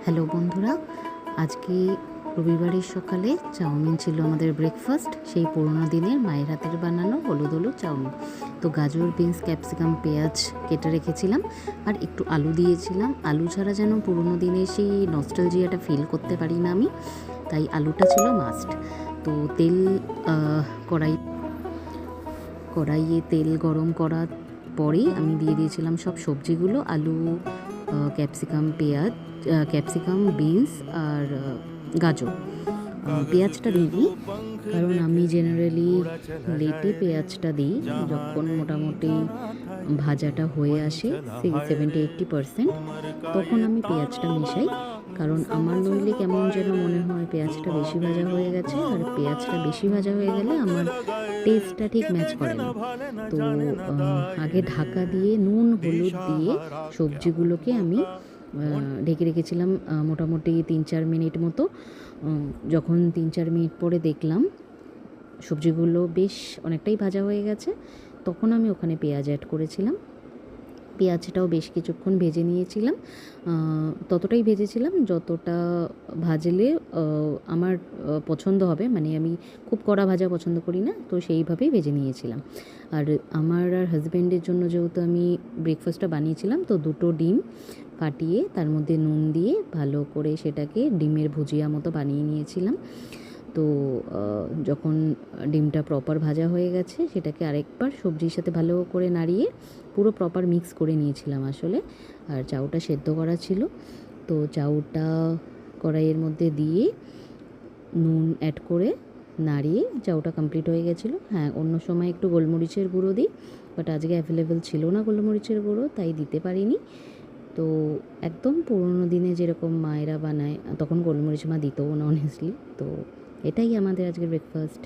Hello বন্ধুরা, আজকে রবিবারের সকালে চাউমিন ছিল আমাদের ব্রেকফাস্ট। সেই পুরোনো দিনের মায়ের হাতের বানানো হলুদ হলুদ চাউমিন। তো গাজর, বিনস, ক্যাপসিকাম, পেঁয়াজ কেটে রেখেছিলাম আর একটু আলু দিয়েছিলাম। আলু ছাড়া যেন পুরোনো দিনের সেই নস্টালজিয়াটা ফিল করতে পারি না আমি, তাই আলুটা ছিল মাস্ট। তো তেল কড়াইয়ে তেল গরম করার পরেই আমি দিয়ে দিয়েছিলাম সব সবজিগুলো, আলু, ক্যাপসিকাম, বিনস আর গাজর। পেঁয়াজটা দিইনি, কারণ আমি জেনারেলি লেটে পেঁয়াজটা দিই যখন মোটামুটি ভাজাটা হয়ে আসে 70-80%, তখন আমি পেঁয়াজটা মেশাই। কারণ আমার নইলে কেমন যেন মনে হয় পেঁয়াজটা বেশি ভাজা হয়ে গেছে, আর পেঁয়াজটা বেশি ভাজা হয়ে গেলে আমার টেস্টটা ঠিক ম্যাচ করে না। তো আগে ঢাকা দিয়ে নুন হলুদ দিয়ে সবজিগুলোকে আমি ঢেকে রেখেছিলাম মোটামুটি 3-4 মিনিট মতো। যখন 3-4 মিনিট পরে দেখলাম সবজিগুলো বেশ অনেকটাই ভাজা হয়ে গেছে, তখন আমি ওখানে পেঁয়াজ অ্যাড করেছিলাম। পেঁয়াজটাও বেশ কিছুক্ষণ ভেজে নিয়েছিলাম, ততটাই ভেজেছিলাম যতটা ভাজলে আমার পছন্দ হবে। মানে আমি খুব কড়া ভাজা পছন্দ করি না, তো সেইভাবেই ভেজে নিয়েছিলাম। আর আমার আর হাজব্যান্ডের জন্য যেহেতু আমি ব্রেকফাস্টটা বানিয়েছিলাম, তো 2টো ডিম ফাটিয়ে তার মধ্যে নুন দিয়ে ভালো করে সেটাকে ডিমের ভুজিয়া মতো বানিয়ে নিয়েছিলাম। তো যখন ডিমটা প্রপার ভাজা হয়ে গেছে, সেটাকে আরেকবার সবজির সাথে ভালো করে নাড়িয়ে পুরো প্রপার মিক্স করে নিয়েছিলাম আসলে। আর চাউটা সেদ্ধ করা ছিল, তো চাউটা কড়াইয়ের মধ্যে দিয়ে নুন অ্যাড করে নাড়িয়ে চাউটা কমপ্লিট হয়ে গেছিলো। হ্যাঁ, অন্য সময় একটু গোলমরিচের গুঁড়ো দিই, বাট আজকে অ্যাভেলেবেল ছিল না গোলমরিচের গুঁড়ো, তাই দিতে পারিনি। তো একদম পুরোনো দিনে যেরকম মায়েরা বানায়, তখন গোলমরিচ মা দিতও না অনেস্টলি। তো এটাই আমাদের আজকের ব্রেকফাস্ট।